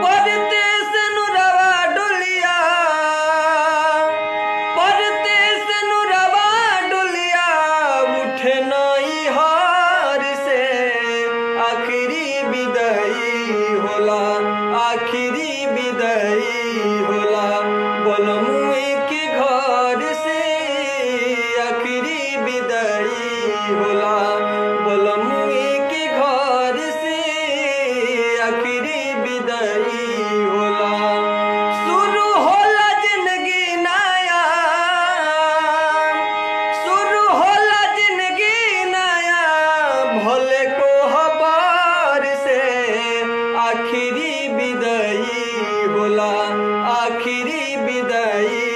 परदेस नुरवा डोलिया, परदेस नुरवा डोलिया, उठे नई हार से आखिरी विदाई होला, आखिरी विदाई होला। बोलमुए के घर से आखिरी विदाई होला, बोलमुए के घर से आखिरी विदाई होला। शुरू होला जिंदगी नया, शुरू होला जिंदगी नया, भले को हबार से आखिरी विदाई होला, आखिरी विदाई